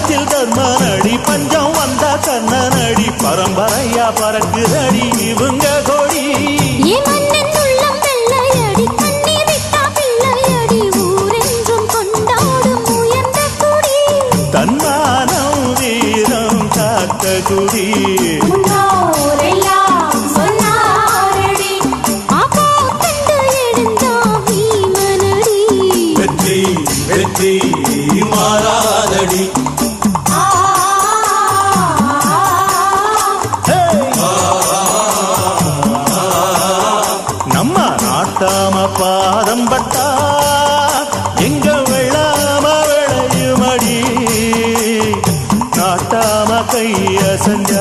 பஞ்சத்தில் தர்மனடி பஞ்சம் வந்த கண்ணனடி பரம்பரையா பறக்குதடி இவங்க கொடி தன்மானம் வீரம் காத்த குடி வெற்றி வெற்றி மாறாதடி நம்ம நாட்டாம பாதம் பட்டா எங்க வெள்ளாம விளையுமடி நாட்டாம கைய செஞ்ச